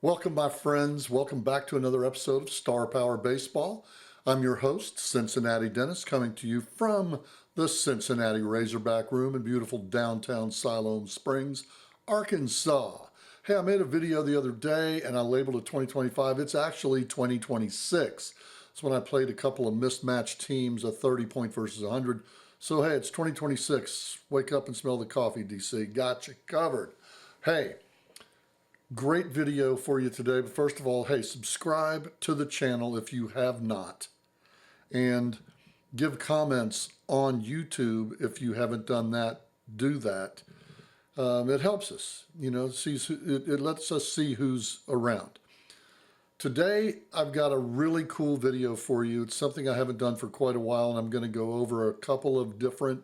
Welcome, my friends. Welcome back to another episode of Star Power Baseball. I'm your host, Cincinnati Dennis, coming to you from the Cincinnati Razorback Room in beautiful downtown Siloam Springs, Arkansas. Hey, I made a video the other day and I labeled it 2025. It's actually 2026. It's when I played a couple of mismatched teams, a 30-point versus 100. So, hey, it's 2026. Wake up and smell the coffee, DC. Got you covered. Hey. Great video for you today, but first of all, hey, subscribe to the channel if you have not, and give comments on YouTube if you haven't done that. Do that. It helps us, it lets us see who's around. Today, I've got a really cool video for you. It's something I haven't done for quite a while, and I'm going to go over a couple of different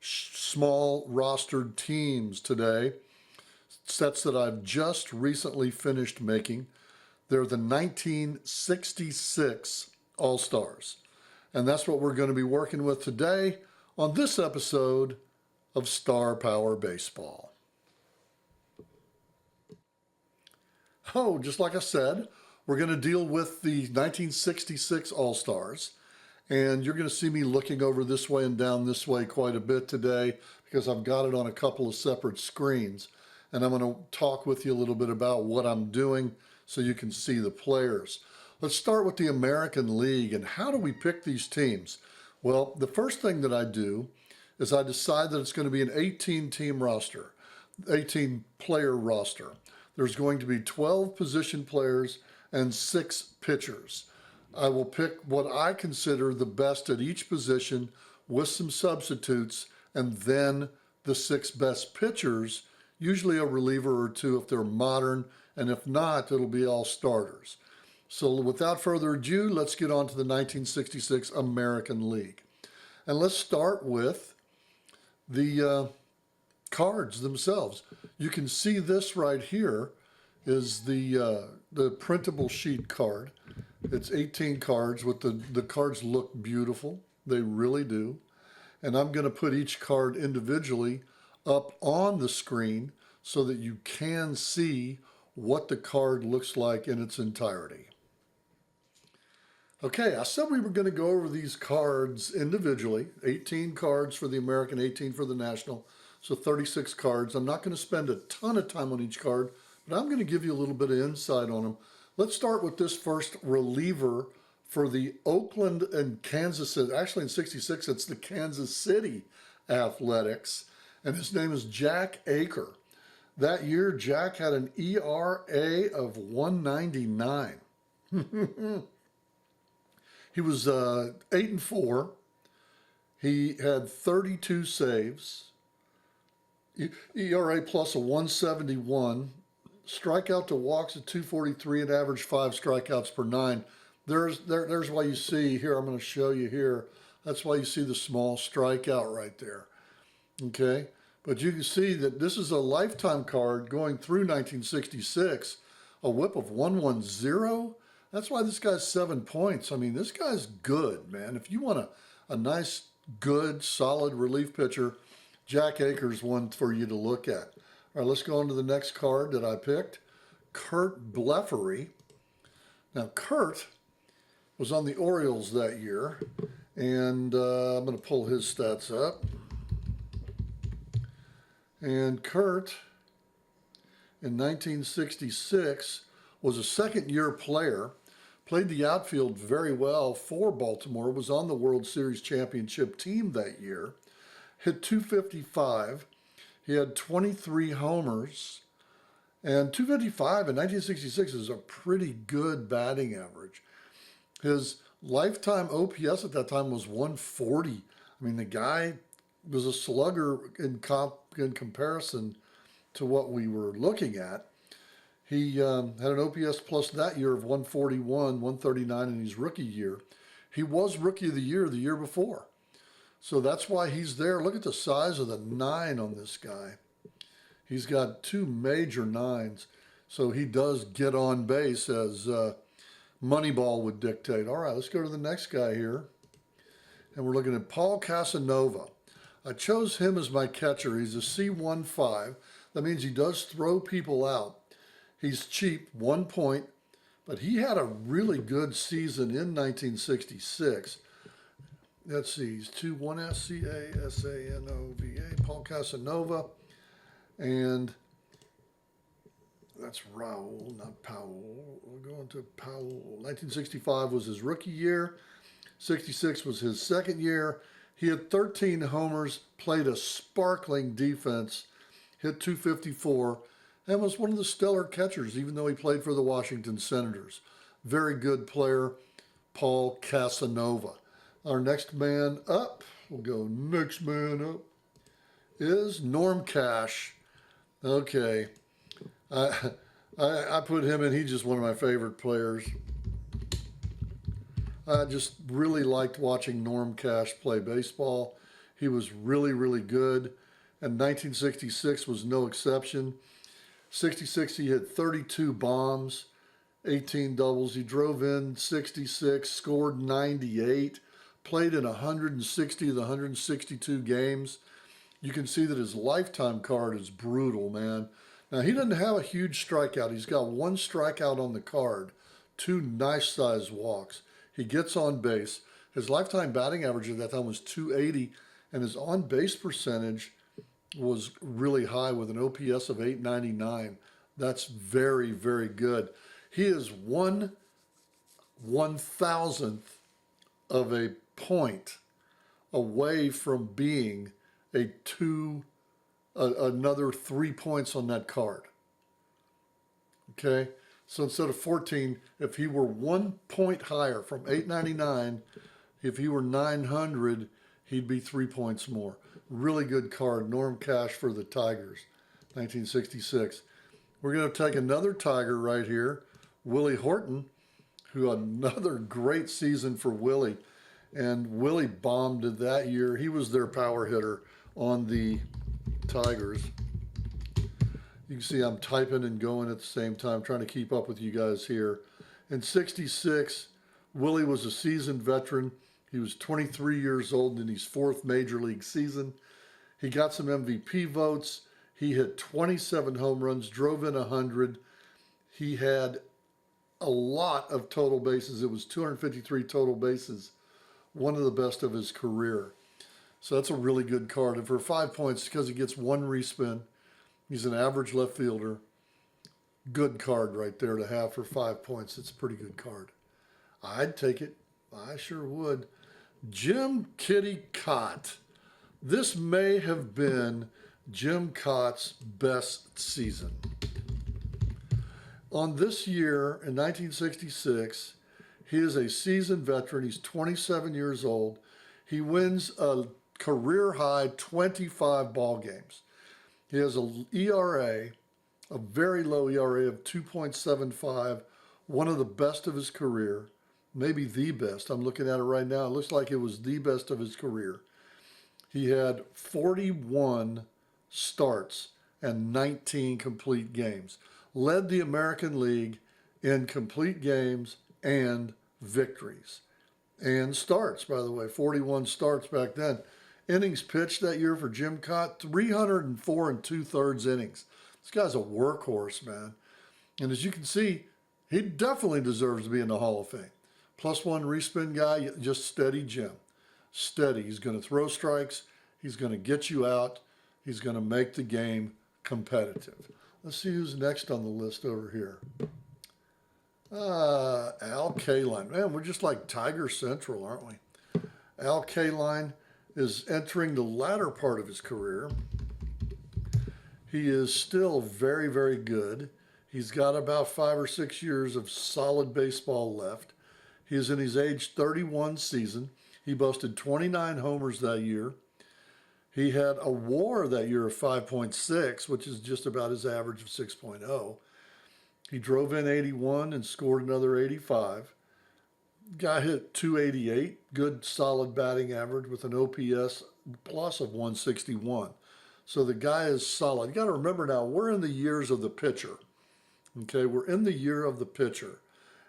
small rostered teams today. Sets that I've just recently finished making. They're the 1966 All-Stars. And that's what we're going to be working with today on this episode of Star Power Baseball. Oh, just like I said, we're going to deal with the 1966 All-Stars. And you're going to see me looking over this way and down this way quite a bit today because I've got it on a couple of separate screens. And I'm going to talk with you a little bit about what I'm doing so you can see the players. Let's start with the American League and how do we pick these teams? Well, the first thing that I do is I decide that it's going to be an 18-team roster, 18-player roster. There's going to be 12 position players and 6 pitchers. I will pick what I consider the best at each position with some substitutes and then the 6 best pitchers, usually a reliever or two if they're modern, and if not, it'll be all starters. So without further ado, let's get on to the 1966 American League. And let's start with the cards themselves. You can see this right here is the printable sheet card. It's 18 cards. The cards look beautiful. They really do. And I'm going to put each card individually up on the screen so that you can see what the card looks like in its entirety. Okay, I said we were going to go over these cards individually, 18 cards for the American, 18 for the National, so 36 cards. I'm not going to spend a ton of time on each card, but I'm going to give you a little bit of insight on them. Let's start with this first reliever for the Oakland and Kansas City. Actually, in 66, it's the Kansas City Athletics. And his name is Jack Aker. That year, Jack had an ERA of 199. He was 8-4. He had 32 saves. ERA plus a 171. Strikeout to walks at 243 and average 5 strikeouts per 9. There's why you see here, I'm going to show you here. That's why you see the small strikeout right there. Okay, but you can see that this is a lifetime card going through 1966, a whip of 110. That's why this guy's 7 points. I mean, this guy's good, man. If you want a nice, good, solid relief pitcher, Jack Aker's one for you to look at. All right, let's go on to the next card that I picked, Kurt Blefary. Now, Kurt was on the Orioles that year, and I'm going to pull his stats up. And Kurt, in 1966, was a second-year player, played the outfield very well for Baltimore, was on the World Series championship team that year, hit 255. He had 23 homers, and 255 in 1966 is a pretty good batting average. His lifetime OPS at that time was 140. I mean, the guy was a slugger in comparison to what we were looking at. He had an OPS plus that year of 141, 139 in his rookie year. He was Rookie of the year before. So that's why he's there. Look at the size of the 9 on this guy. He's got 2 major 9s. So he does get on base as Moneyball would dictate. All right, let's go to the next guy here. And we're looking at Paul Casanova. I chose him as my catcher. He's a C15. That means he does throw people out. He's cheap, 1 point, but he had a really good season in 1966. Let's see, he's 2-1 SCASANOVA, Paul Casanova, and that's Raul, not Powell. We're going to Powell. 1965 was his rookie year. 66 was his second year. He had 13 homers, played a sparkling defense, hit 254, and was one of the stellar catchers, even though he played for the Washington Senators. Very good player, Paul Casanova. Our next man up, we'll go next man up, is Norm Cash. Okay. I put him in. He's just one of my favorite players. I just really liked watching Norm Cash play baseball. He was really, really good. And 1966 was no exception. 66, he hit 32 bombs, 18 doubles. He drove in 66, scored 98, played in 160 of the 162 games. You can see that his lifetime card is brutal, man. Now, he doesn't have a huge strikeout. He's got 1 strikeout on the card, 2 nice-sized walks. He gets on base. His lifetime batting average at that time was 280, and his on-base percentage was really high with an OPS of 899. That's very, very good. He is 1/1000th of a point away from being another 3 points on that card. Okay? So instead of 14, if he were 1 point higher from 899, if he were 900, he'd be 3 points more. Really good card. Norm Cash for the Tigers, 1966. We're going to take another Tiger right here, Willie Horton, who another great season for Willie. And Willie bombed it that year. He was their power hitter on the Tigers. You can see I'm typing and going at the same time, trying to keep up with you guys here. In 66, Willie was a seasoned veteran. He was 23 years old in his 4th major league season. He got some MVP votes. He hit 27 home runs, drove in 100. He had a lot of total bases. It was 253 total bases, one of the best of his career. So that's a really good card. And for 5 points, because he gets 1 respin, he's an average left fielder. Good card right there to have for 5 points. It's a pretty good card. I'd take it. I sure would. Jim Kitty Cott. This may have been Jim Cott's best season. On this year, in 1966, he is a seasoned veteran. He's 27 years old. He wins a career-high 25 ball games. He has an ERA, a very low ERA of 2.75, one of the best of his career, maybe the best. I'm looking at it right now. It looks like it was the best of his career. He had 41 starts and 19 complete games. Led the American League in complete games and victories. And starts, by the way, 41 starts back then. Innings pitched that year for Jim Cott, 304 2/3 innings. This guy's a workhorse, man. And as you can see, he definitely deserves to be in the Hall of Fame. +1 respin guy, just steady Jim. Steady. He's going to throw strikes. He's going to get you out. He's going to make the game competitive. Let's see who's next on the list over here. Al Kaline. Man, we're just like Tiger Central, aren't we? Al Kaline is entering the latter part of his career. He is still very, very good. He's got about 5 or 6 years of solid baseball left. He is in his age 31 season. He busted 29 homers that year. He had a WAR that year of 5.6, which is just about his average of 6.0. He drove in 81 and scored another 85. Guy hit 288, good solid batting average with an OPS plus of 161. So the guy is solid. You got to remember now, we're in the years of the pitcher. Okay, we're in the year of the pitcher.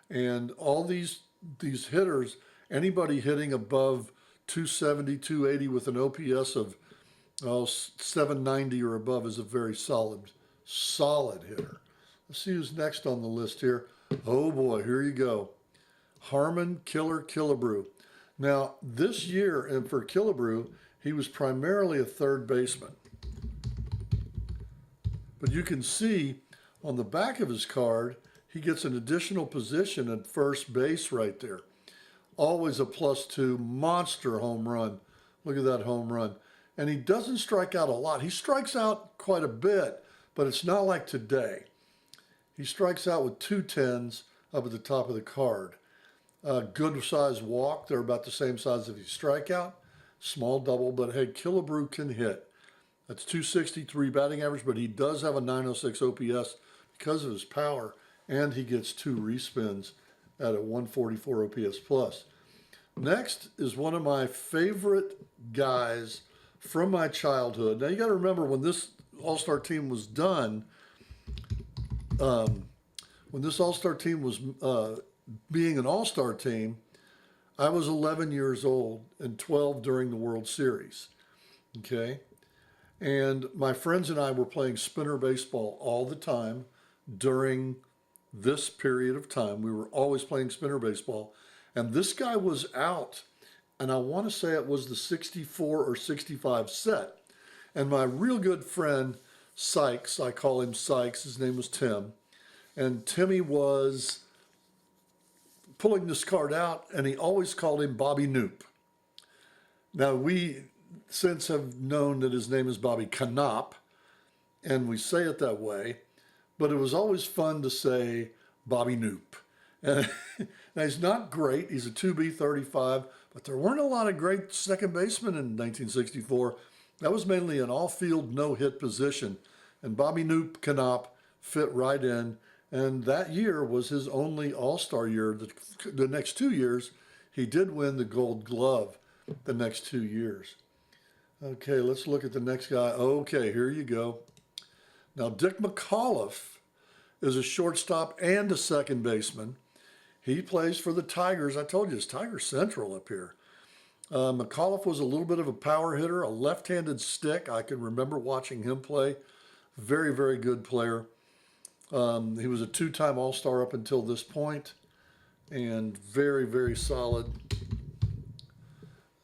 And all these hitters, anybody hitting above 270, 280 with an OPS of 790 or above is a very solid hitter. Let's see who's next on the list here. Oh boy, here you go. Harmon Killer Killebrew. Now, this year, and for Killebrew, he was primarily a third baseman. But you can see on the back of his card, he gets an additional position at first base right there. Always a +2 monster home run. Look at that home run. And he doesn't strike out a lot. He strikes out quite a bit, but it's not like today. He strikes out with 2 10s up at the top of the card. Good size walk. They're about the same size if you strike out. Small double, but hey, Killebrew can hit. That's 263 batting average, but he does have a 906 OPS because of his power, and he gets 2 respins at a 144 OPS plus. Next is one of my favorite guys from my childhood. Now you got to remember when this All-Star team was done, when this All-Star team was being an All-Star team, I was 11 years old and 12 during the World Series. Okay. And my friends and I were playing spinner baseball all the time during this period of time. We were always playing spinner baseball. And this guy was out, and I want to say it was the 64 or 65 set. And my real good friend, Sykes, I call him Sykes, his name was Tim. And Timmy was pulling this card out, and he always called him Bobby Knoop. Now, we since have known that his name is Bobby Knoop, and we say it that way, but it was always fun to say Bobby Knoop. And now he's not great. He's a 2B 35, but there weren't a lot of great second basemen in 1964. That was mainly an all-field no-hit position, and Bobby Knoop fit right in. And that year was his only All-Star year. The next 2 years, he did win the Gold Glove the next 2 years. Okay, let's look at the next guy. Okay, here you go. Now, Dick McAuliffe is a shortstop and a second baseman. He plays for the Tigers. I told you, it's Tiger Central up here. McAuliffe was a little bit of a power hitter, a left-handed stick. I can remember watching him play. Very, very good player. He was a 2-time All-Star up until this point, and very, very solid.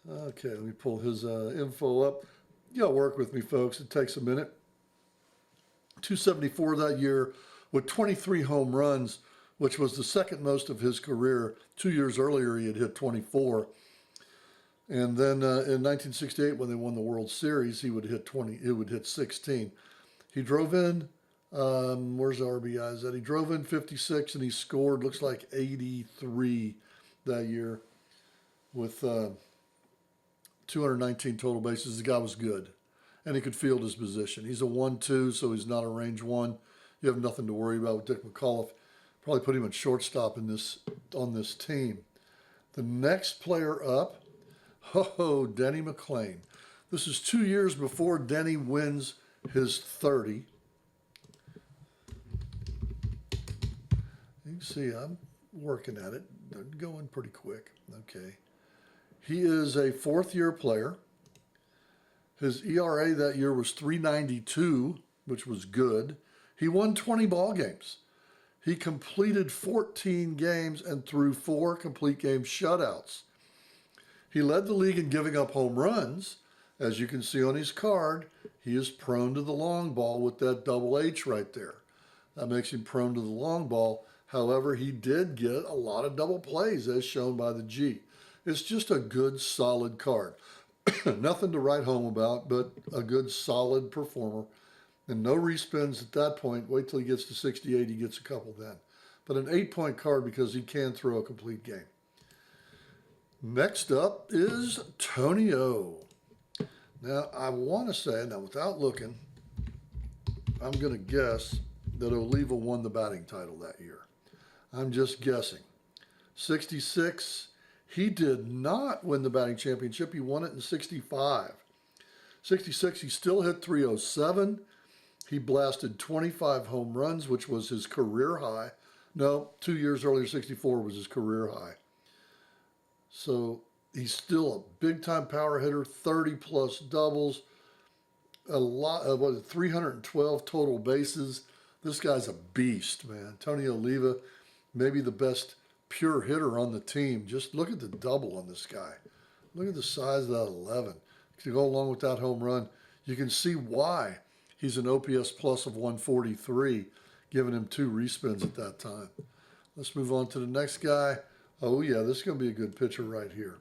Okay, let me pull his info up. You gotta work with me, folks. It takes a minute. 274 that year with 23 home runs, which was the second most of his career. 2 years earlier, he had hit 24. And then in 1968, when they won the World Series, he would hit 20. It would hit 16. He drove in. Where's the RBIs at? He drove in 56 and he scored, looks like 83 that year with 219 total bases. The guy was good, and he could field his position. He's a 1-2, so he's not a range 1. You have nothing to worry about with Dick McAuliffe. Probably put him at shortstop on this team. The next player up, Denny McLain. This is 2 years before Denny wins his 30. You can see I'm working at it. They're going pretty quick. Okay. He is a fourth-year player. His ERA that year was 3.92, which was good. He won 20 ball games. He completed 14 games and threw 4 complete game shutouts. He led the league in giving up home runs. As you can see on his card, he is prone to the long ball with that double H right there. That makes him prone to the long ball. However, he did get a lot of double plays as shown by the G. It's just a good, solid card. Nothing to write home about, but a good, solid performer. And no respins at that point. Wait till he gets to 68, he gets a couple then. But an 8-point card because he can throw a complete game. Next up is Tony O. Now, I want to say, now without looking, I'm going to guess that Oliva won the batting title that year. I'm just guessing. 66, he did not win the batting championship. He won it in 65. 66, he still hit 307. He blasted 25 home runs, which was his career high. No, 2 years earlier, 64 was his career high. So he's still a big-time power hitter, 30-plus doubles, a lot of 312 total bases. This guy's a beast, man. Tony Oliva, maybe the best pure hitter on the team. Just look at the double on this guy. Look at the size of that 11. To go along with that home run, you can see why he's an OPS plus of 143, giving him 2 respins at that time. Let's move on to the next guy. Oh yeah, this is going to be a good pitcher right here.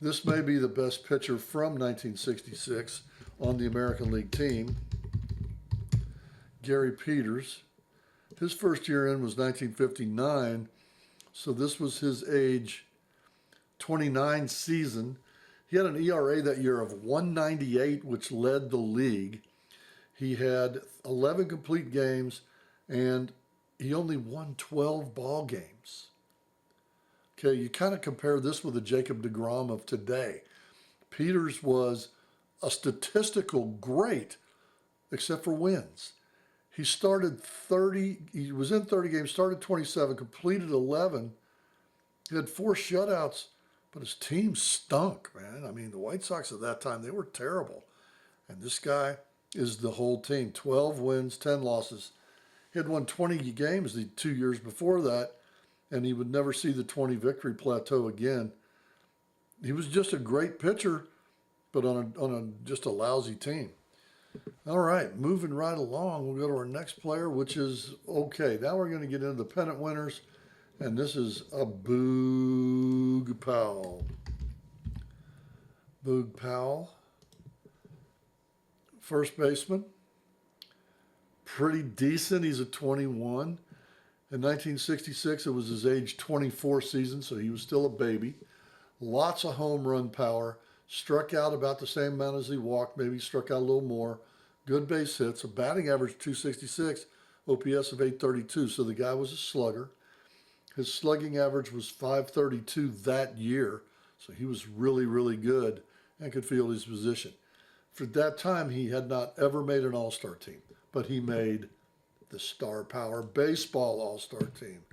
This may be the best pitcher from 1966 on the American League team. Gary Peters. His first year in was 1959, so this was his age 29 season. He had an ERA that year of 198, which led the league. He had 11 complete games, and he only won 12 ball games. Okay, you kind of compare this with the Jacob deGrom of today. Peters was a statistical great, except for wins. He started 30, he was in 30 games, started 27, completed 11. He had 4 shutouts, but his team stunk, man. I mean, the White Sox at that time, they were terrible. And this guy is the whole team. 12 wins, 10 losses. He had won 20 games the 2 years before that, and he would never see the 20 victory plateau again. He was just a great pitcher, but on just a lousy team. All right, moving right along, we'll go to our next player, which is, okay, now we're going to get into the pennant winners, and this is a Boog Powell. Boog Powell, first baseman, pretty decent. He's a 21. In 1966, it was his age 24 season, so he was still a baby. Lots of home run power. Struck out about the same amount as he walked, maybe struck out a little more. Good base hits, a batting average of 266, OPS of 832. So the guy was a slugger. His slugging average was 532 that year. So he was really, really good and could field his position. For that time, he had not ever made an all-star team, but he made the Star Power Baseball All-Star team.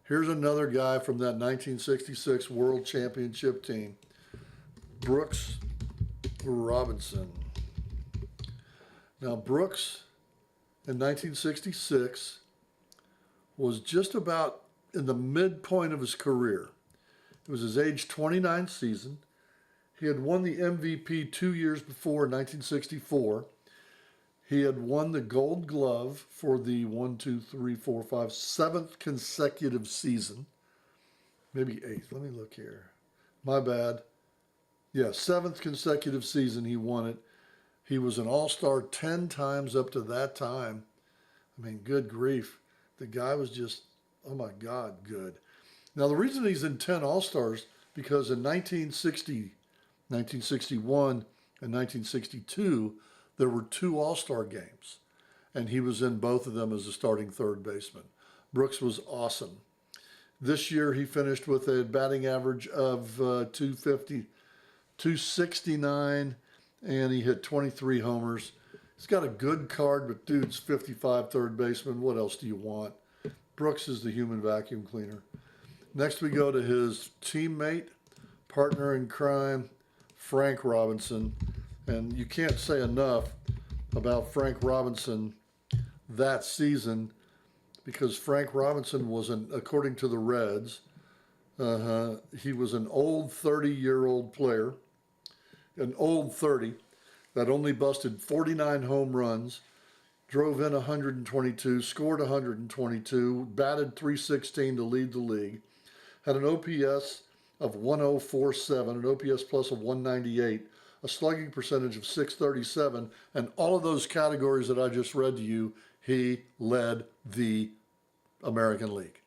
Here's another guy from that 1966 World Championship team, Brooks Robinson. Now, Brooks in 1966 was just about in the midpoint of his career. It was his age 29 season. He had won the MVP 2 years before, 1964. He had won the Gold Glove for the 7th consecutive season. Maybe 8th. Let me look here. My bad. Yeah, 7th consecutive season he won it. He was an all-star 10 times up to that time. I mean, good grief. The guy was just, oh my God, good. Now, the reason he's in 10 all-stars, because in 1960, 1961, and 1962, there were 2 all-star games, and he was in both of them as a starting third baseman. Brooks was awesome. This year, he finished with a batting average of 269, and he hit 23 homers. He's got a good card, but dude's 55 third baseman. What else do you want? Brooks is the human vacuum cleaner. Next, we go to his teammate, partner in crime, Frank Robinson. And you can't say enough about Frank Robinson that season, because Frank Robinson was, according to the Reds, he was an old 30-year-old player, an old 30 that only busted 49 home runs, drove in 122, scored 122, batted .316 to lead the league, had an OPS of 1047, an OPS plus of 198, a slugging percentage of 637, and all of those categories that I just read to you, he led the American League.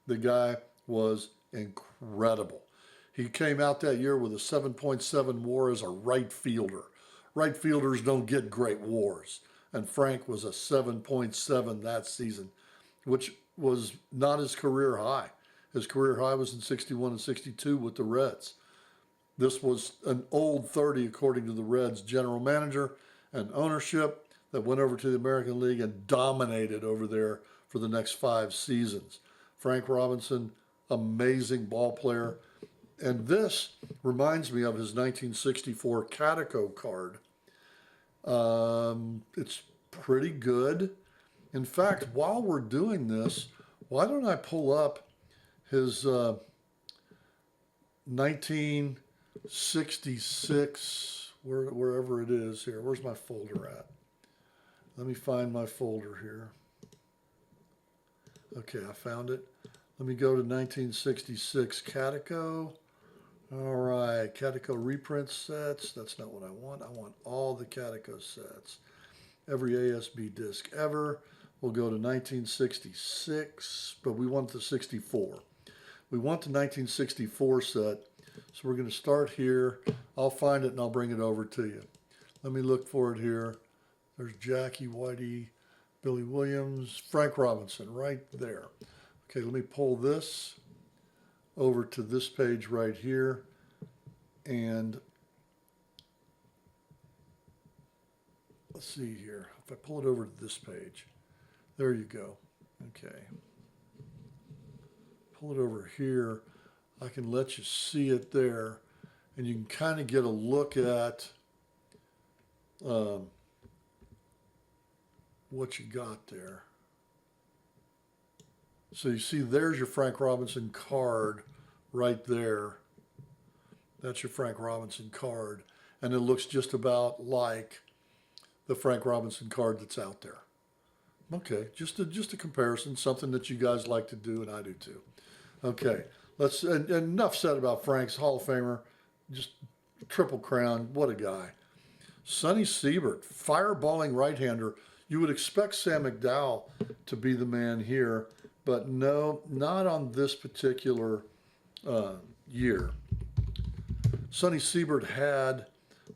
The guy was incredible. He came out that year with a 7.7 WAR as a right fielder. Right fielders don't get great WARs, and Frank was a 7.7 that season, which was not his career high. His career high was in 61 and 62 with the Reds. This was an old 30, according to the Reds' general manager and ownership, that went over to the American League and dominated over there for the next 5 seasons. Frank Robinson, amazing ball player. And this reminds me of his 1964 Catico card. It's pretty good. In fact, while we're doing this, why don't I pull up his 1966, wherever it is here. Where's my folder at? Let me find my folder here. Okay, I found it. Let me go to 1966 Catico. All right, Catico reprint sets. That's not what I want. I want all the Catico sets. Every ASB disc ever. We'll go to 1966, but we want the 64. We want the 1964 set, so we're going to start here. I'll find it and I'll bring it over to you. Let me look for it here. There's Jackie, Whitey, Billy Williams, Frank Robinson right there. Okay, let me pull this over to this page right here. And let's see here. If I pull it over to this page, there you go. Okay. Pull it over here. I can let you see it there. And you can kind of get a look at what you got there. So you see there's your Frank Robinson card right there. That's your Frank Robinson card. And it looks just about like the Frank Robinson card that's out there. Okay, just a comparison, something that you guys like to do and I do too. Okay, and enough said about Frank's Hall of Famer, just triple crown, what a guy. Sonny Siebert, fireballing right-hander. You would expect Sam McDowell to be the man here, but no, not on this particular year. Sonny Siebert had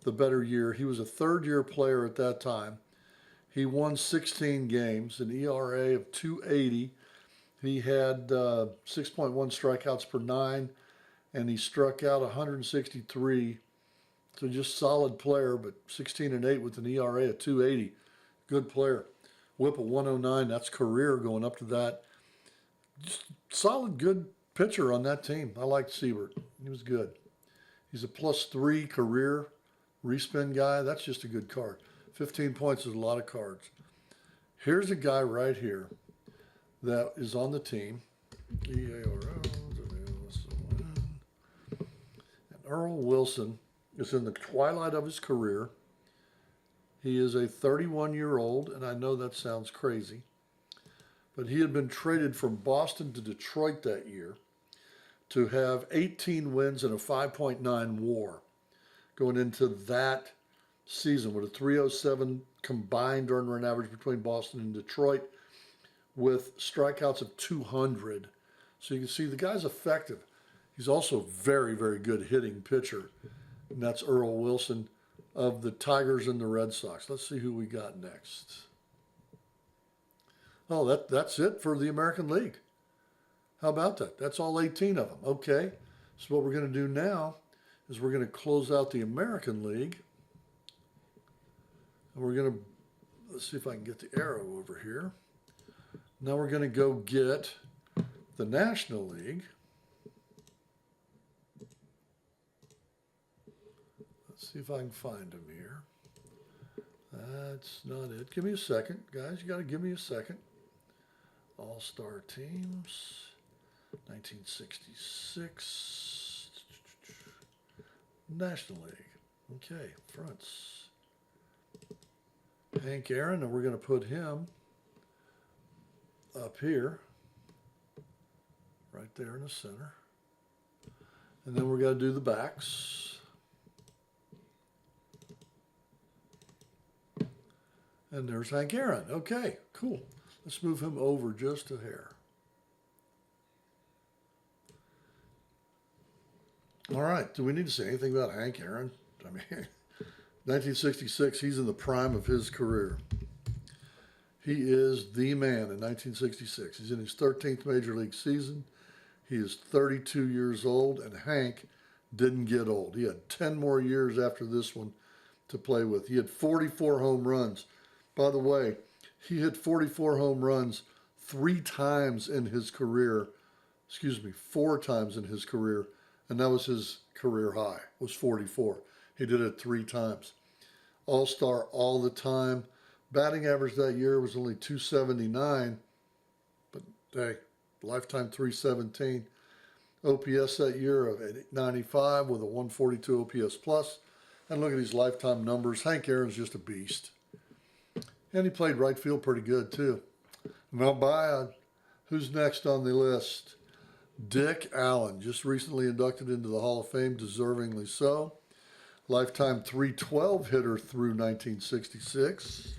the better year. He was a third-year player at that time. He won 16 games, an ERA of 2.80. He had 6.1 strikeouts per 9, and he struck out 163. So just solid player, but 16-8 with an ERA of 2.80. Good player. Whip of 109, that's career going up to that. Just solid, good pitcher on that team. I liked Siebert. He was good. He's a +3 career respin guy. That's just a good card. 15 points is a lot of cards. Here's a guy right here that is on the team. And Earl Wilson is in the twilight of his career. He is a 31-year-old, and I know that sounds crazy, but he had been traded from Boston to Detroit that year to have 18 wins and a 5.9 WAR going into that season with a 307 combined earned run average between Boston and Detroit with strikeouts of 200. So you can see the guy's effective. He's also a very, very good hitting pitcher, and that's Earl Wilson of the Tigers and the Red Sox. Let's see who we got next. Oh, that's it for the American League. How about that? That's all 18 of them. Okay, so what we're going to do now is we're going to close out the American League. And we're going to, let's see if I can get the arrow over here. Now we're going to go get the National League. Let's see if I can find them here. That's not it. Give me a second, guys. You got to give me a second. All-Star teams. 1966. National League. Okay, fronts. Hank Aaron, and we're going to put him up here. Right there in the center. And then we're going to do the backs. And there's Hank Aaron. Okay, cool. Let's move him over just a hair. All right, do we need to say anything about Hank Aaron? I mean, 1966, he's in the prime of his career. He is the man in 1966. He's in his 13th Major League season. He is 32 years old, and Hank didn't get old. He had 10 more years after this one to play with. He had 44 home runs. By the way, he hit 44 home runs 3 times in his career. Excuse me, 4 times in his career. And that was his career high, was 44. He did it 3 times. All-star all the time, Batting average that year was only 279, but hey, lifetime 317. OPS that year of 895 with a 142 OPS plus. And look at his lifetime numbers. Hank Aaron's just a beast. And he played right field pretty good too. Now who's next on the list? Dick Allen, just recently inducted into the Hall of Fame, deservingly so. Lifetime 312 hitter through 1966.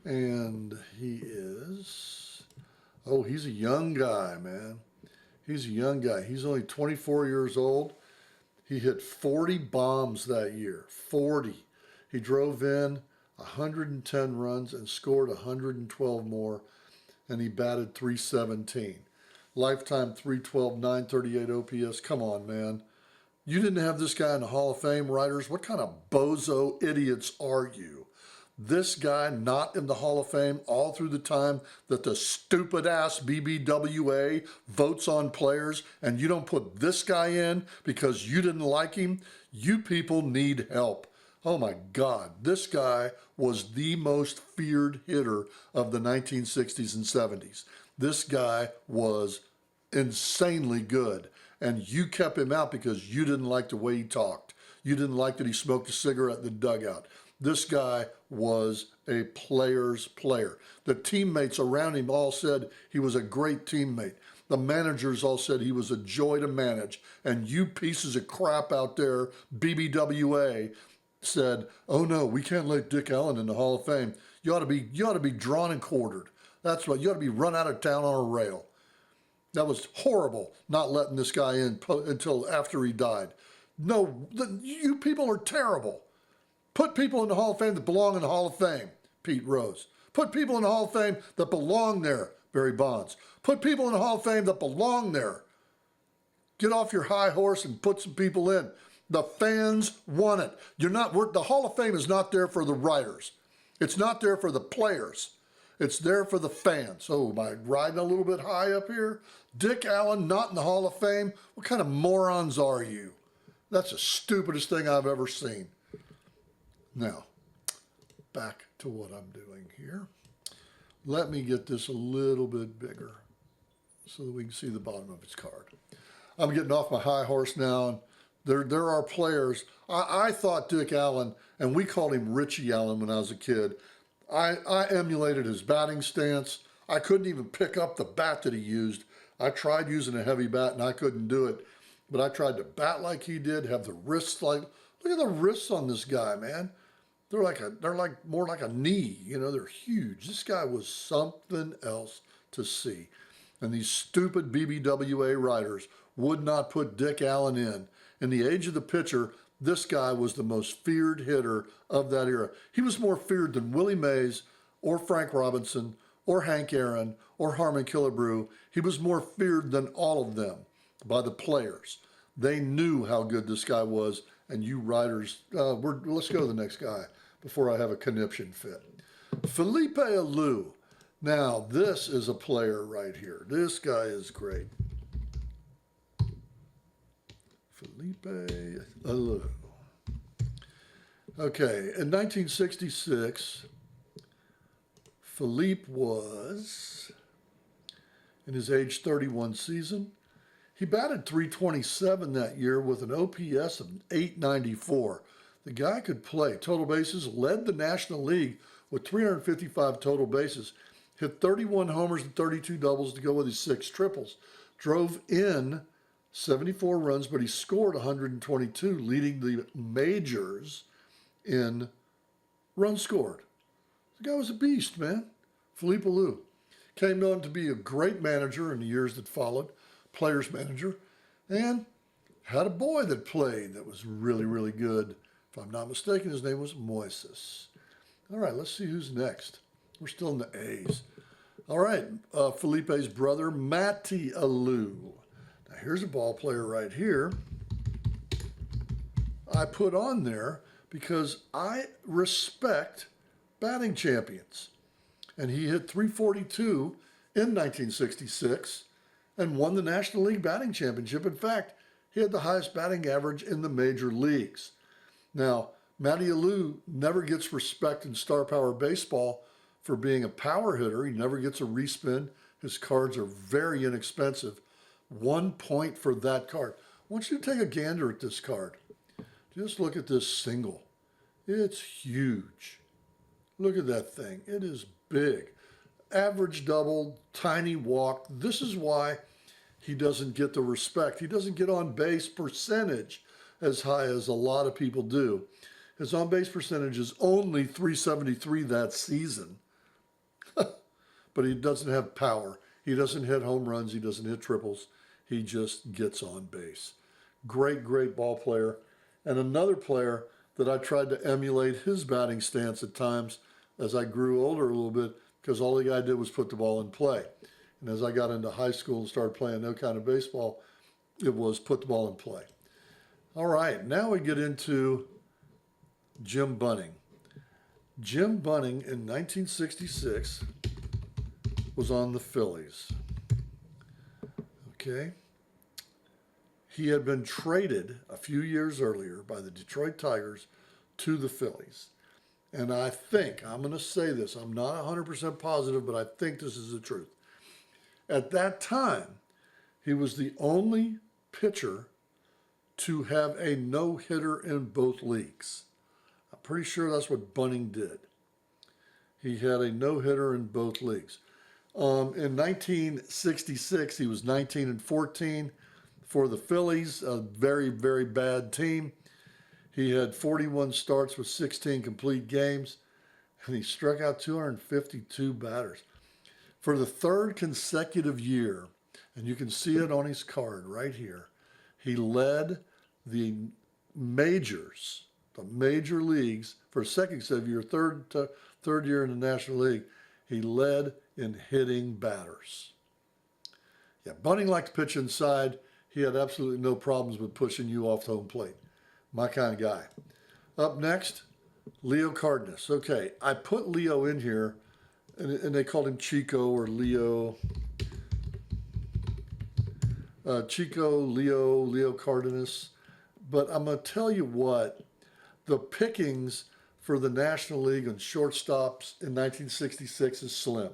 And he is, oh, he's a young guy, man. He's a young guy. He's only 24 years old. He hit 40 bombs that year, 40. He drove in 110 runs and scored 112 more, and he batted 317. Lifetime 312, 938 OPS. Come on, man. You didn't have this guy in the Hall of Fame, writers. What kind of bozo idiots are you? This guy not in the Hall of Fame all through the time that the stupid-ass BBWA votes on players, and you don't put this guy in because you didn't like him? You people need help. Oh my God, this guy was the most feared hitter of the 1960s and 70s. This guy was insanely good, and you kept him out because you didn't like the way he talked. You didn't like that he smoked a cigarette in the dugout. This guy was a player's player. The teammates around him all said he was a great teammate. The managers all said he was a joy to manage. And you pieces of crap out there, BBWA, said, oh no, we can't let Dick Allen in the Hall of Fame. You ought to be drawn and quartered. That's right, you ought to be run out of town on a rail. That was horrible, not letting this guy in until after he died. No, you people are terrible. Put people in the Hall of Fame that belong in the Hall of Fame, Pete Rose. Put people in the Hall of Fame that belong there, Barry Bonds. Put people in the Hall of Fame that belong there. Get off your high horse and put some people in. The fans want it. The Hall of Fame is not there for the writers. It's not there for the players. It's there for the fans. Oh, am I riding a little bit high up here? Dick Allen not in the Hall of Fame? What kind of morons are you? That's the stupidest thing I've ever seen. Now, back to what I'm doing here. Let me get this a little bit bigger so that we can see the bottom of its card. I'm getting off my high horse now, and there are players. I thought Dick Allen, and we called him Richie Allen when I was a kid. I emulated his batting stance. I couldn't even pick up the bat that he used. I tried using a heavy bat, and I couldn't do it. But I tried to bat like he did, have the wrists like, look at the wrists on this guy, man. They're like more like a knee, you know, they're huge. This guy was something else to see. And these stupid BBWA writers would not put Dick Allen in. In the age of the pitcher, this guy was the most feared hitter of that era. He was more feared than Willie Mays or Frank Robinson or Hank Aaron or Harmon Killebrew. He was more feared than all of them by the players. They knew how good this guy was, and you writers, let's go to the next guy before I have a conniption fit. Felipe Alou. Now, this is a player right here. This guy is great. Felipe Alou. Okay, in 1966, Felipe was in his age 31 season. He batted .327 that year with an OPS of 894. The guy could play. Total bases, led the National League with 355 total bases. Hit 31 homers and 32 doubles to go with his 6 triples. Drove in 74 runs, but he scored 122, leading the majors in runs scored. The guy was a beast, man. Felipe Alou came on to be a great manager in the years that followed, players manager, and had a boy that played that was really, really good. If I'm not mistaken, his name was Moises. All right, let's see who's next. We're still in the A's. All right, Felipe's brother, Matty Alou. Now, here's a ball player right here I put on there because I respect batting champions. And he hit .342 in 1966 and won the National League Batting Championship. In fact, he had the highest batting average in the major leagues. Now, Matty Alou never gets respect in Star Power Baseball for being a power hitter. He never gets a respin. His cards are very inexpensive. 1 point for that card. I want you to take a gander at this card. Just look at this single. It's huge. Look at that thing. It is big. Average double, tiny walk. This is why he doesn't get the respect. He doesn't get on base percentage as high as a lot of people do. His on base percentage is only .373 that season. But he doesn't have power. He doesn't hit home runs. He doesn't hit triples. He just gets on base. Great, great ball player. And another player that I tried to emulate his batting stance at times as I grew older a little bit, because all the guy did was put the ball in play. And as I got into high school and started playing no kind of baseball, it was put the ball in play. All right, now we get into Jim Bunning. Jim Bunning in 1966 was on the Phillies. Okay. He had been traded a few years earlier by the Detroit Tigers to the Phillies. And I think, I'm going to say this, I'm not 100% positive, but I think this is the truth. At that time, he was the only pitcher to have a no-hitter in both leagues. I'm pretty sure that's what Bunning did. He had a no-hitter in both leagues. In 1966, he was 19-14 for the Phillies, a very, very bad team. He had 41 starts with 16 complete games, and he struck out 252 batters. For the third consecutive year, and you can see it on his card right here, he led the majors, the major leagues, for a second consecutive year, third year in the National League, he led in hitting batters. Yeah, Bunning liked to pitch inside. He had absolutely no problems with pushing you off the home plate. My kind of guy. Up next, Leo Cardenas. Okay, I put Leo in here, and they called him Chico or Leo. Chico, Leo Cardenas. But I'm going to tell you what, the pickings for the National League on shortstops in 1966 is slim.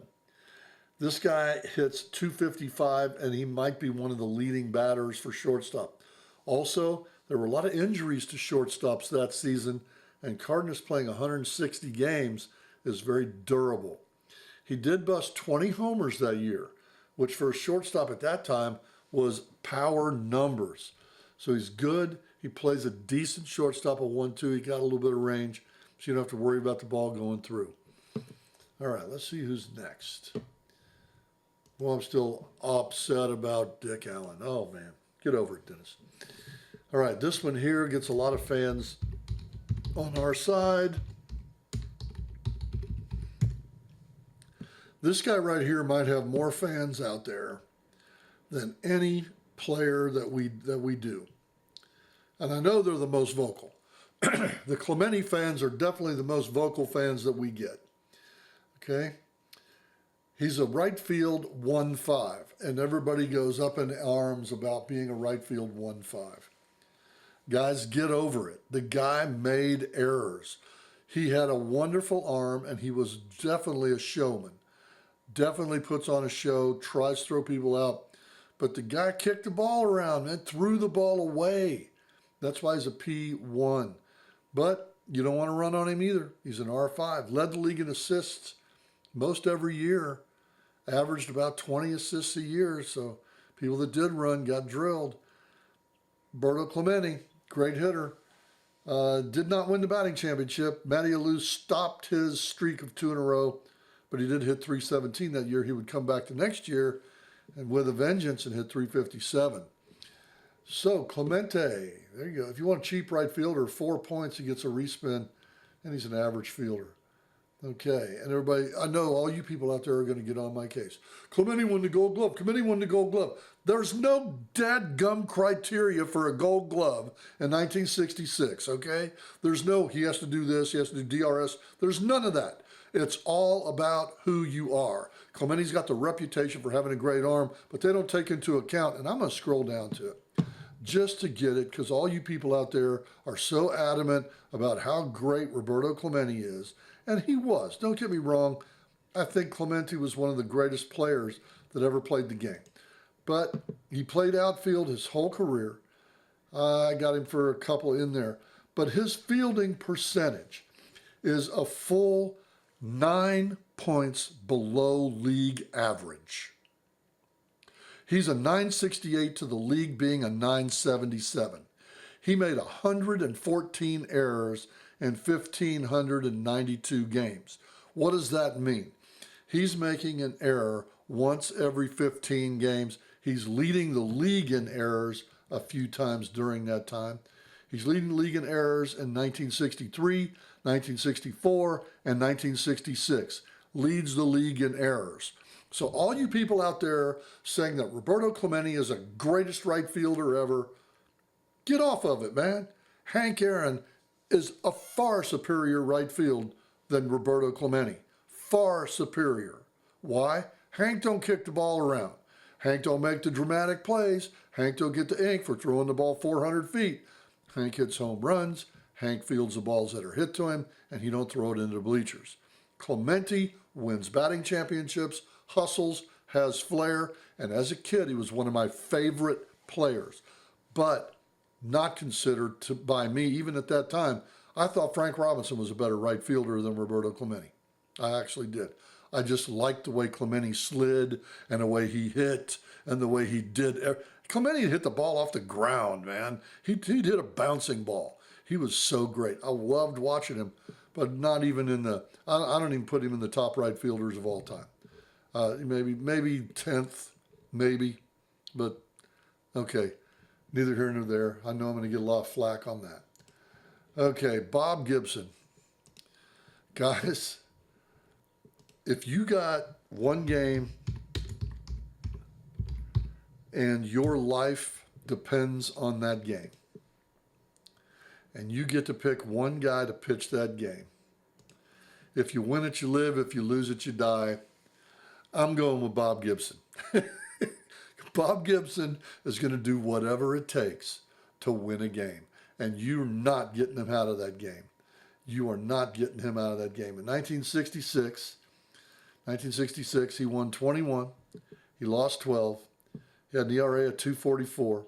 This guy hits .255, and he might be one of the leading batters for shortstop. Also, there were a lot of injuries to shortstops that season, and Cardenas playing 160 games is very durable. He did bust 20 homers that year, which for a shortstop at that time was power numbers. So he's good. He plays a decent shortstop at 1-2. He got a little bit of range, so you don't have to worry about the ball going through. All right, let's see who's next. Well, I'm still upset about Dick Allen. Oh, man. Get over it, Dennis. All right, this one here gets a lot of fans on our side. This guy right here might have more fans out there than any player that we do. And I know they're the most vocal. The Clemente fans are definitely the most vocal fans that we get. Okay? He's a right field 1-5, and everybody goes up in arms about being a right field 1-5. Guys, get over it. The guy made errors. He had a wonderful arm, and he was definitely a showman. Definitely puts on a show, tries to throw people out. But the guy kicked the ball around and threw the ball away. That's why he's a P1. But you don't want to run on him either. He's an R5. Led the league in assists most every year. Averaged about 20 assists a year. So people that did run got drilled. Berto Clemente, great hitter. Did not win the batting championship. Matty Alou stopped his streak of 2 in a row, but he did hit .317 that year. He would come back the next year and with a vengeance and hit .357. So Clemente, there you go. If you want a cheap right fielder, 4 points, he gets a respin, and he's an average fielder. Okay, and everybody, I know all you people out there are going to get on my case. Clemente won the Gold Glove. Clemente won the Gold Glove. There's no dadgum criteria for a Gold Glove in 1966, okay? There's no, he has to do this, he has to do DRS. There's none of that. It's all about who you are. Clemente's got the reputation for having a great arm, but they don't take into account, and I'm going to scroll down to it. just to get it, because all you people out there are so adamant about how great Roberto Clemente is. And he was. Don't get me wrong. I think Clemente was one of the greatest players that ever played the game. But he played outfield his whole career. I got him for a couple in there. But his fielding percentage is a full 9 points below league average. He's a 968 to the league being a 977. He made 114 errors in 1,592 games. What does that mean? He's making an error once every 15 games. He's leading the league in errors a few times during that time. He's leading the league in errors in 1963, 1964, and 1966. Leads the league in errors. So all you people out there saying that Roberto Clemente is the greatest right fielder ever, get off of it, man. Hank Aaron is a far superior right field than Roberto Clemente. Far superior. Why? Hank don't kick the ball around. Hank don't make the dramatic plays. Hank don't get the ink for throwing the ball 400 feet. Hank hits home runs. Hank fields the balls that are hit to him, and he don't throw it into the bleachers. Clemente wins batting championships, hustles, has flair, and as a kid, he was one of my favorite players. But not considered by me, even at that time. I thought Frank Robinson was a better right fielder than Roberto Clemente. I actually did. I just liked the way Clemente slid and the way he hit and the way he did. Clemente hit the ball off the ground, man. He'd hit a bouncing ball. He was so great. I loved watching him, but not even in the, I don't even put him in the top right fielders of all time. Maybe 10th, maybe, but okay, neither here nor there. I know I'm going to get a lot of flack on that. Okay, Bob Gibson. Guys, if you got one game and your life depends on that game, and you get to pick one guy to pitch that game, if you win it, you live. If you lose it, you die. I'm going with Bob Gibson. Bob Gibson is going to do whatever it takes to win a game, and you're not getting him out of that game. You are not getting him out of that game. In 1966, he won 21. He lost 12. He had an ERA of 2.44.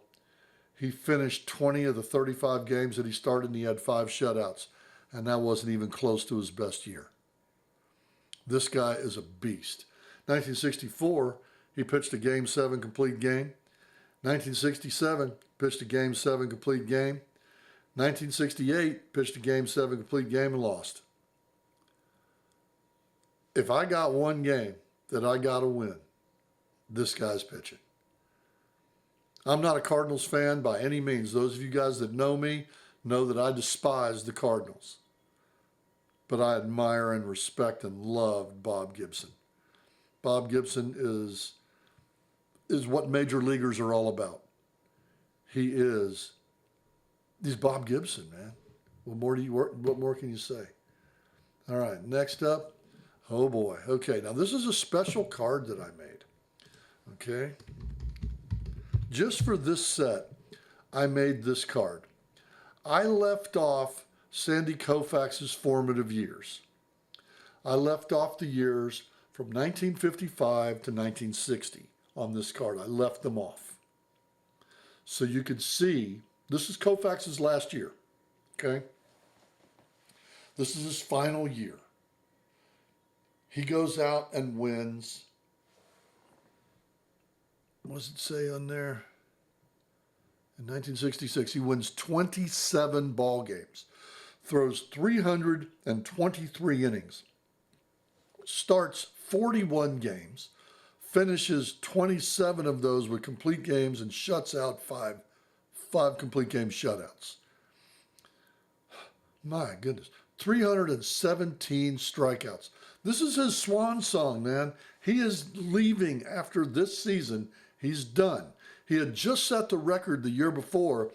He finished 20 of the 35 games that he started, and he had 5 shutouts, and that wasn't even close to his best year. This guy is a beast. 1964, he pitched a Game 7 complete game. 1967, pitched a Game 7 complete game. 1968, pitched a Game 7 complete game and lost. If I got one game that I got to win, this guy's pitching. I'm not a Cardinals fan by any means. Those of you guys that know me know that I despise the Cardinals. But I admire and respect and love Bob Gibson. Bob Gibson is what major leaguers are all about. He's Bob Gibson, man. What more can you say? All right, next up. Oh boy. Okay, now this is a special card that I made. Okay. Just for this set, I made this card. I left off Sandy Koufax's formative years. I left off the years from 1955 to 1960 on this card. I left them off. So you could see, this is Koufax's last year, okay? This is his final year. He goes out and wins. What does it say on there? In 1966, he wins 27 ball games, throws 323 innings, starts 41 games, finishes 27 of those with complete games, and shuts out five complete game shutouts. My goodness. 317 strikeouts. This is his swan song, man. He is leaving after this season. He's done. He had just set the record the year before,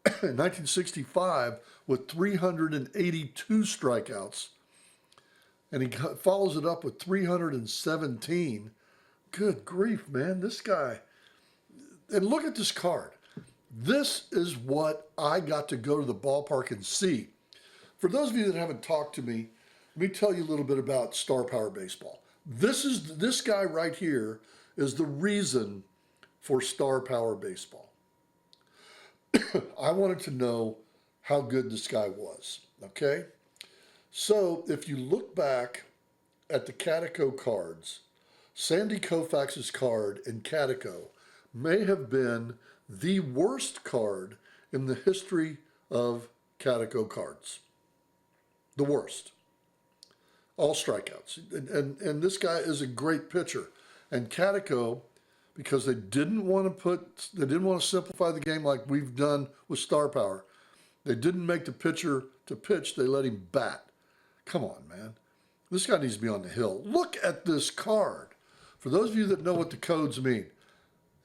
in 1965, with 382 strikeouts. And he follows it up with 317. Good grief, man. This guy. And look at this card. This is what I got to go to the ballpark and see. For those of you that haven't talked to me, let me tell you a little bit about Star Power Baseball. This guy right here is the reason for Star Power Baseball. I wanted to know how good this guy was, okay? So if you look back at the Catico cards, Sandy Koufax's card in Catico may have been the worst card in the history of Catico cards. The worst. All strikeouts. And this guy is a great pitcher. And Catico, because they didn't want to simplify the game like we've done with Star Power. They didn't make the pitcher to pitch, they let him bat. Come on, man. This guy needs to be on the hill. Look at this card. For those of you that know what the codes mean,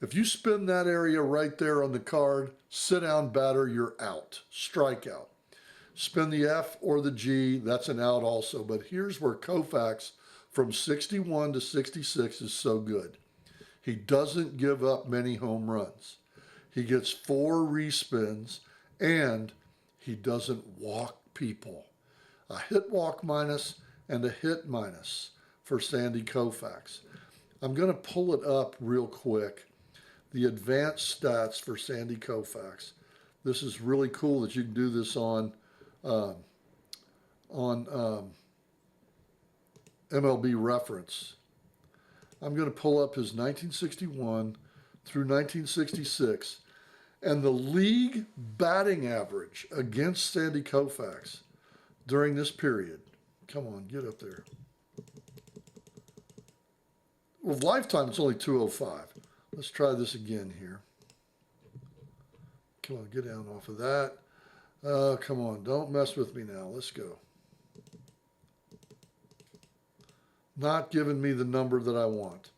if you spin that area right there on the card, sit down batter, you're out. Strikeout. Spin the F or the G, that's an out also. But here's where Koufax from 61 to 66 is so good. He doesn't give up many home runs. He gets 4 respins and he doesn't walk people. A hit walk minus and a hit minus for Sandy Koufax. I'm going to pull it up real quick. The advanced stats for Sandy Koufax. This is really cool that you can do this on MLB Reference. I'm going to pull up his 1961 through 1966, and the league batting average against Sandy Koufax during this period. Come on, get up there. Well, lifetime, it's only 205. Let's try this again here. Come on, get down off of that. Come on, don't mess with me now. Let's go. Not giving me the number that I want.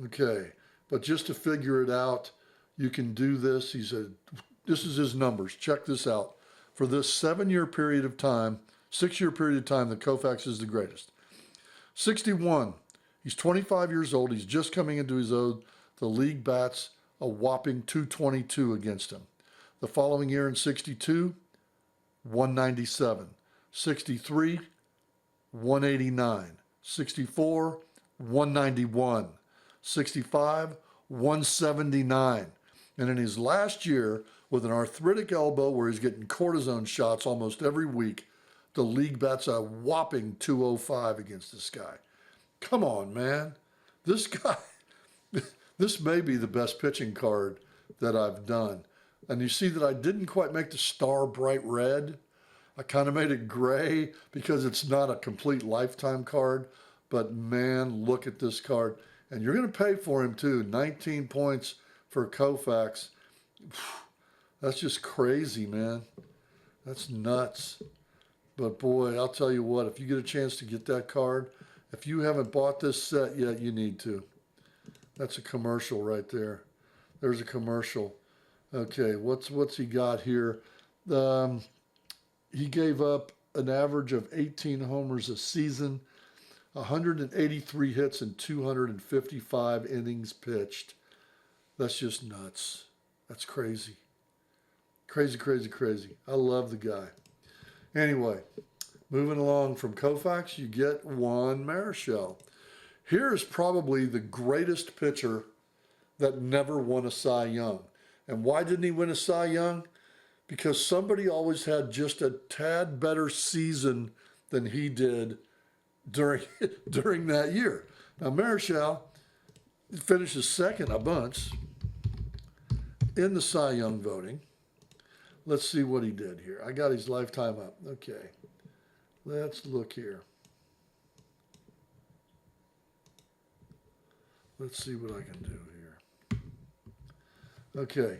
Okay, but just to figure it out, you can do this. This is his numbers. Check this out. For this 7-year period of time, 6-year period of time, that Koufax is the greatest. 61, he's 25 years old. He's just coming into his own. The league bats a whopping 222 against him. The following year in 62, 197. 63, 189. 64, 191. 65, 179. And in his last year, with an arthritic elbow where he's getting cortisone shots almost every week, the league bats a whopping 205 against this guy. Come on, man. This guy, this may be the best pitching card that I've done. And you see that I didn't quite make the star bright red. I kind of made it gray because it's not a complete lifetime card. But man, look at this card. And you're going to pay for him too. 19 points for Koufax. That's just crazy, man. That's nuts. But boy, I'll tell you what, if you get a chance to get that card, if you haven't bought this set yet, you need to. That's a commercial right there. There's a commercial. Okay, what's he got here? He gave up an average of 18 homers a season, 183 hits and 255 innings pitched. That's just nuts. That's crazy. Crazy, crazy, crazy. I love the guy. Anyway, moving along from Koufax, you get Juan Marichal. Here is probably the greatest pitcher that never won a Cy Young. And why didn't he win a Cy Young? Because somebody always had just a tad better season than he did during that year. Now, Marichal finishes second a bunch in the Cy Young voting. Let's see what he did here. I got his lifetime up. Okay. Let's look here. Let's see what I can do here. Okay.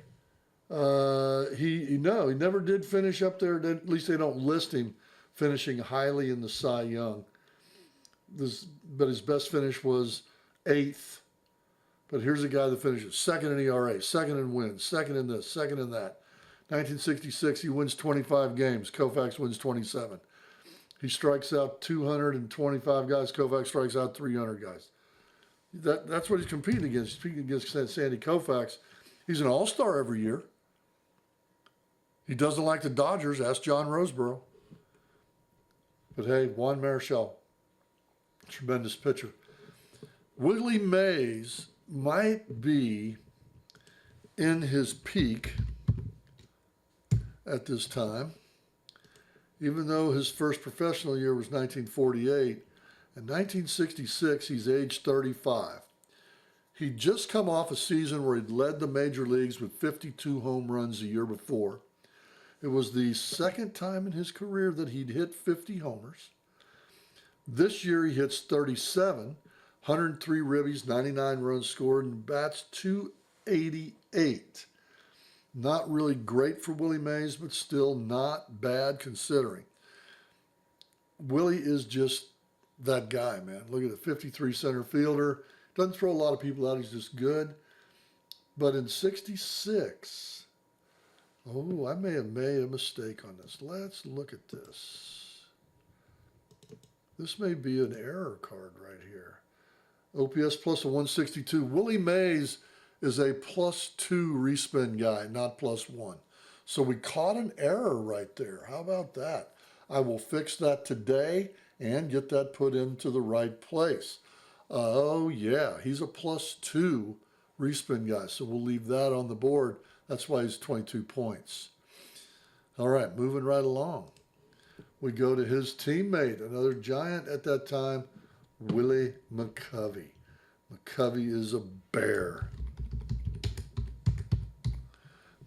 He never did finish up there. At least they don't list him finishing highly in the Cy Young. But his best finish was 8th. But here's a guy that finishes second in ERA, second in wins, second in this, second in that. 1966, he wins 25 games. Koufax wins 27. He strikes out 225 guys. Koufax strikes out 300 guys. That's what he's competing against. He's competing against Sandy Koufax. He's an all-star every year. He doesn't like the Dodgers. Ask John Roseboro. But hey, Juan Marichal, tremendous pitcher. Willie Mays might be in his peak at this time, even though his first professional year was 1948. In 1966, he's age 35. He'd just come off a season where he'd led the major leagues with 52 home runs the year before. It was the second time in his career that he'd hit 50 homers. This year he hits 37, 103 ribbies, 99 runs scored, and bats .288. Not really great for Willie Mays, but still not bad considering. Willie is just that guy, man. Look at the 53 center fielder. Doesn't throw a lot of people out. He's just good. But in 66, oh, I may have made a mistake on this. Let's look at this. This may be an error card right here. OPS plus a 162. Willie Mays is a +2 respin guy, not +1. So we caught an error right there. How about that? I will fix that today and get that put into the right place. Oh yeah, he's a +2 respin guy. So we'll leave that on the board. That's why he's 22 points. All right, moving right along. We go to his teammate, another giant at that time, Willie McCovey. McCovey is a bear.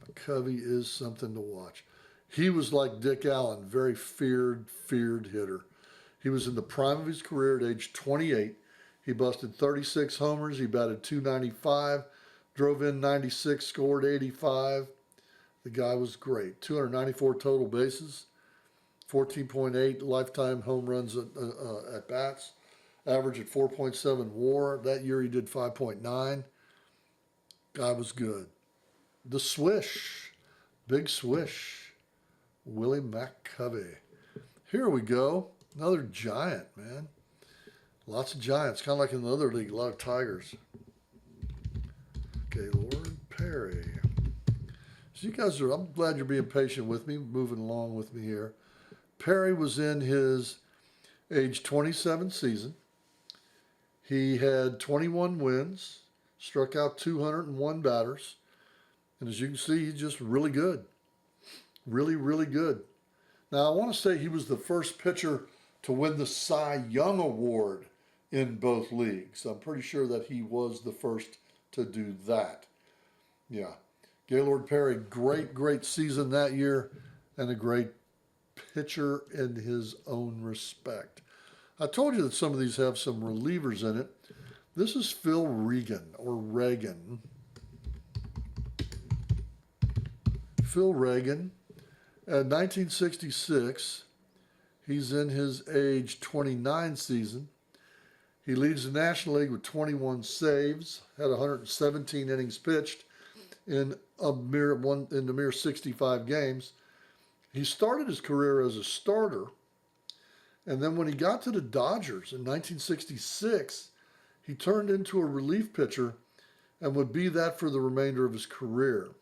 McCovey is something to watch. He was like Dick Allen, very feared hitter. He was in the prime of his career at age 28. He busted 36 homers. He batted .295, drove in 96, scored 85. The guy was great. 294 total bases, 14.8 lifetime home runs at bats, average at 4.7 WAR. That year he did 5.9. Guy was good. The swish, big swish, Willie McCovey. Here we go. Another giant, man. Lots of giants, kind of like in the other league, a lot of tigers. Gaylord Perry. So you guys I'm glad you're being patient with me, moving along with me here. Perry was in his age 27 season. He had 21 wins, struck out 201 batters. And as you can see, he's just really good. Really, really good. Now, I want to say he was the first pitcher to win the Cy Young Award in both leagues. I'm pretty sure that he was the first to do that. Yeah. Gaylord Perry, great season that year and a great pitcher in his own respect. I told you that some of these have some relievers in it. This is Phil Regan, or Reagan. Phil Regan, at 1966, he's in his age 29 season. He leads the National League with 21 saves, had 117 innings pitched in the mere 65 games. He started his career as a starter, and then when he got to the Dodgers in 1966, he turned into a relief pitcher and would be that for the remainder of his career.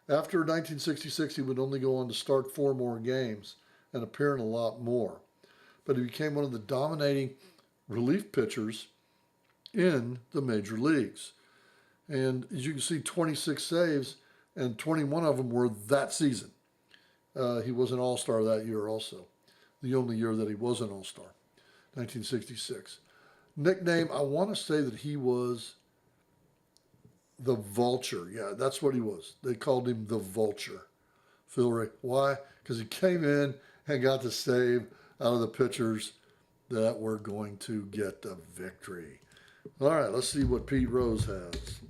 After 1966, he would only go on to start 4 more games and appear in a lot more. But he became one of the dominating relief pitchers in the major leagues. And as you can see, 26 saves, and 21 of them were that season. He was an all-star that year also. The only year that he was an all-star, 1966. Nickname, I want to say that he was the Vulture. Yeah, that's what he was. They called him the Vulture. Phil Ray. Why? Because he came in and got the save out of the pitchers that were going to get the victory. All right, let's see what Pete Rose has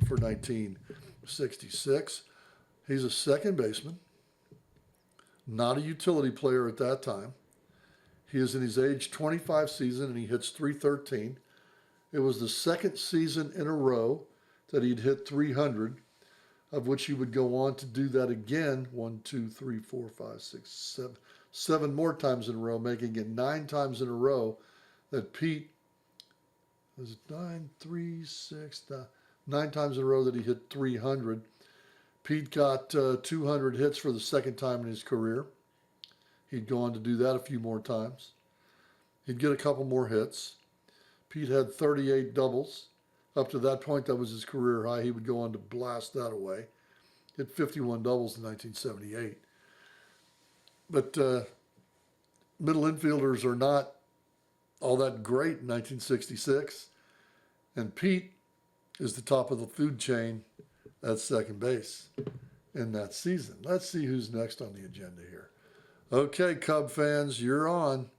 for 1966. He's a second baseman, not a utility player at that time. He is in his age 25 season, and he hits .313. It was the second season in a row that he'd hit 300, of which he would go on to do that again 7 more times in a row, making it 9 times in a row that Pete, was it 9, 3, 6, 9 times in a row that he hit 300. Pete got 200 hits for the second time in his career. He'd go on to do that a few more times. He'd get a couple more hits. Pete had 38 doubles. Up to that point, that was his career high. He would go on to blast that away. Hit 51 doubles in 1978. But middle infielders are not all that great in 1966. And Pete is the top of the food chain at second base in that season. Let's see who's next on the agenda here. Okay, Cub fans, you're on.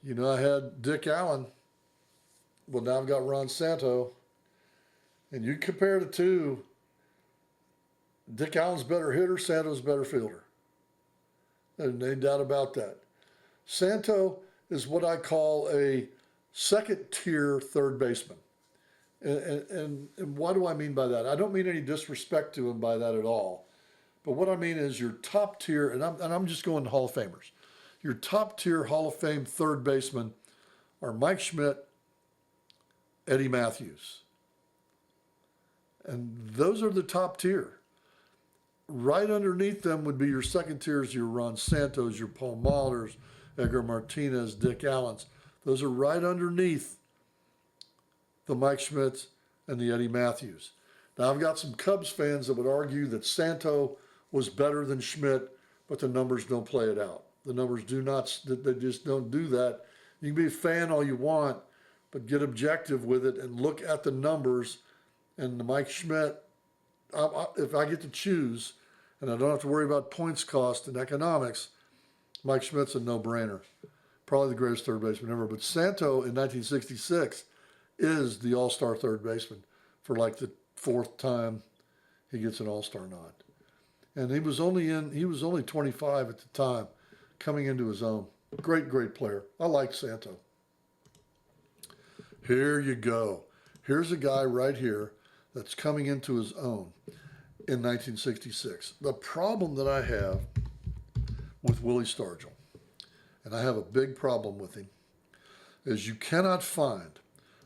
You know, I had Dick Allen. Well, now I've got Ron Santo. And you compare the two, Dick Allen's better hitter, Santo's better fielder. There's no doubt about that. Santo is what I call a second-tier third baseman. And what do I mean by that? I don't mean any disrespect to him by that at all. But what I mean is your top tier, and I'm just going to Hall of Famers. Your top tier Hall of Fame third basemen are Mike Schmidt, Eddie Matthews. And those are the top tier. Right underneath them would be your second tiers, your Ron Santos, your Paul Mahlers, Edgar Martinez, Dick Allens. Those are right underneath the Mike Schmidts and the Eddie Matthews. Now, I've got some Cubs fans that would argue that Santo was better than Schmidt, but the numbers don't play it out. The numbers do not, they just don't do that. You can be a fan all you want, but get objective with it and look at the numbers. And the Mike Schmidt, if I get to choose, and I don't have to worry about points cost and economics, Mike Schmidt's a no-brainer. Probably the greatest third baseman ever. But Santo in 1966 is the all-star third baseman for like the fourth time he gets an all-star nod. And he was only 25 at the time, coming into his own. Great, great player. I like Santo. Here you go. Here's a guy right here that's coming into his own in 1966. The problem that I have with Willie Stargell, and I have a big problem with him, is you cannot find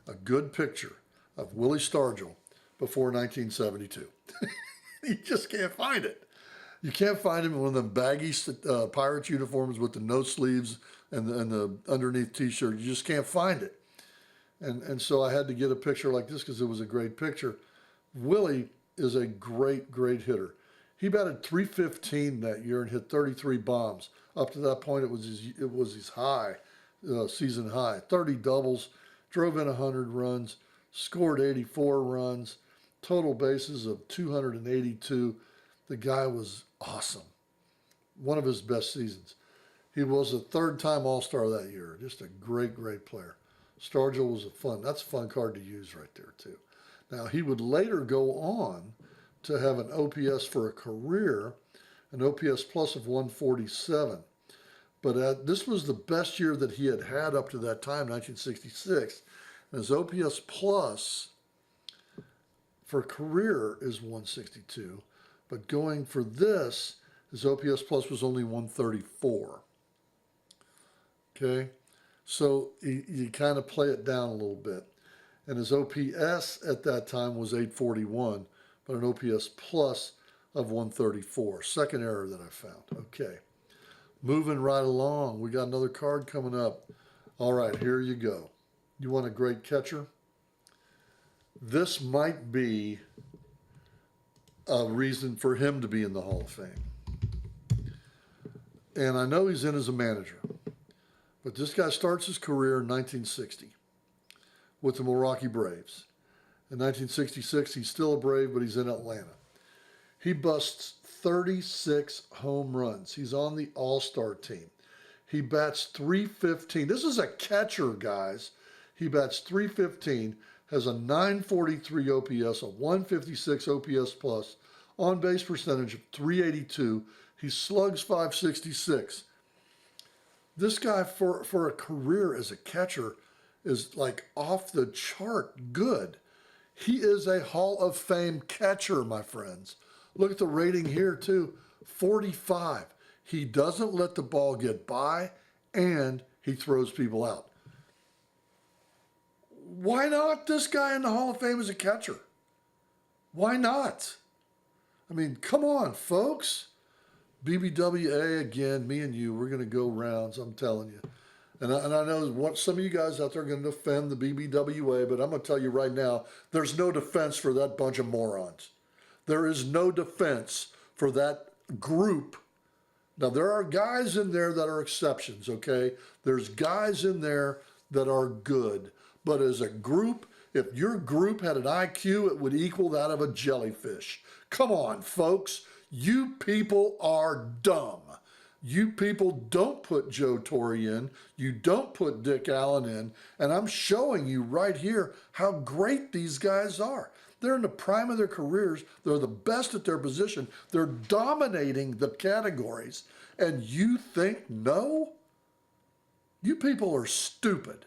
a good picture of Willie Stargell before 1972. You just can't find it. You can't find him in one of them baggy Pirates uniforms with the no sleeves and the underneath T-shirt. You just can't find it. And so I had to get a picture like this because it was a great picture. Willie is a great, great hitter. He batted .315 that year and hit 33 bombs. Up to that point, it was his high, season high. 30 doubles, drove in 100 runs, scored 84 runs, total bases of 282. The guy was awesome. One of his best seasons. He was a third-time All-Star that year. Just a great, great player. Stargell was that's a fun card to use right there, too. Now, he would later go on to have an OPS for a career, an OPS plus of 147. But this was the best year that he had had up to that time, 1966. And his OPS plus for a career is 162. But going for this, his OPS plus was only 134. Okay? So you kind of play it down a little bit. And his OPS at that time was 841, but an OPS plus of 134. Second error that I found. Okay. Moving right along. We got another card coming up. All right, here you go. You want a great catcher? This might be a reason for him to be in the Hall of Fame. And I know he's in as a manager, but this guy starts his career in 1960 with the Milwaukee Braves. In 1966, he's still a Brave, but he's in Atlanta. He busts 36 home runs. He's on the All-Star team. He bats .315. This is a catcher, guys. He bats .315, has a 943 OPS, a 156 OPS plus, on-base percentage of .382. He slugs .566. This guy, for a career as a catcher, is like off the chart good. He is a Hall of Fame catcher, my friends. Look at the rating here, too. 45. He doesn't let the ball get by, and he throws people out. Why not this guy in the Hall of Fame as a catcher? Why not? I mean, come on, folks. BBWA again, me and you, we're going to go rounds, I'm telling you. And I know what some of you guys out there are going to defend the BBWA, but I'm going to tell you right now, there's no defense for that bunch of morons. There is no defense for that group. Now, there are guys in there that are exceptions, okay? There's guys in there that are good. But as a group, if your group had an IQ, it would equal that of a jellyfish. Come on, folks. You people are dumb. You people don't put Joe Torre in. You don't put Dick Allen in. And I'm showing you right here how great these guys are. They're in the prime of their careers. They're the best at their position. They're dominating the categories. And you think no? You people are stupid.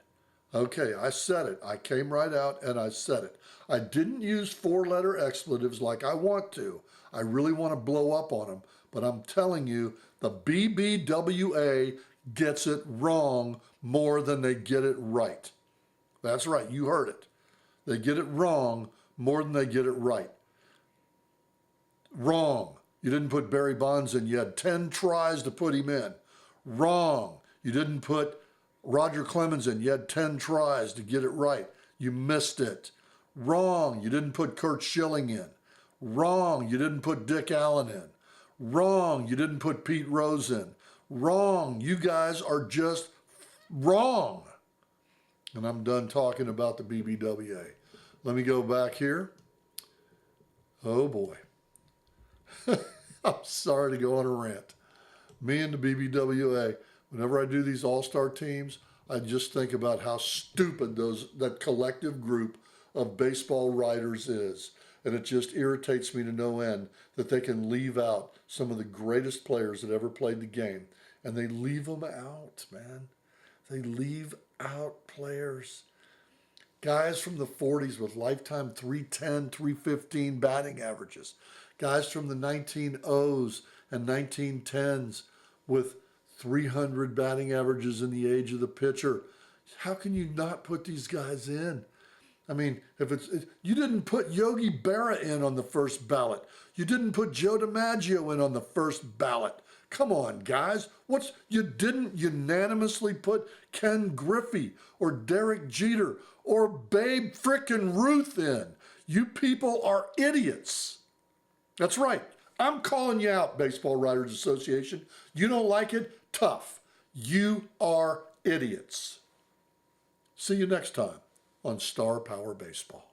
Okay, I said it. I came right out and I said it. I didn't use four-letter expletives like I want to. I really want to blow up on them. But I'm telling you, the BBWA gets it wrong more than they get it right. That's right. You heard it. They get it wrong more than they get it right. Wrong. You didn't put Barry Bonds in. You had 10 tries to put him in. Wrong. You didn't put Roger Clemens in. You had 10 tries to get it right. You missed it. Wrong. You didn't put Curt Schilling in. Wrong. You didn't put Dick Allen in. Wrong. You didn't put Pete Rose in. Wrong. You guys are just wrong. And I'm done talking about the BBWA. Let me go back here. Oh boy. I'm sorry to go on a rant. Me and the BBWA, whenever I do these all-star teams, I just think about how stupid that collective group of baseball writers is. And it just irritates me to no end that they can leave out some of the greatest players that ever played the game. And they leave them out, man. They leave out players. Guys from the 40s with lifetime 310, 315 batting averages. Guys from the 1900s and 1910s with 300 batting averages in the age of the pitcher. How can you not put these guys in? I mean, you didn't put Yogi Berra in on the first ballot. You didn't put Joe DiMaggio in on the first ballot. Come on, guys. You didn't unanimously put Ken Griffey or Derek Jeter or Babe frickin' Ruth in. You people are idiots. That's right. I'm calling you out, Baseball Writers Association. You don't like it? Tough. You are idiots. See you next time on Star Power Baseball.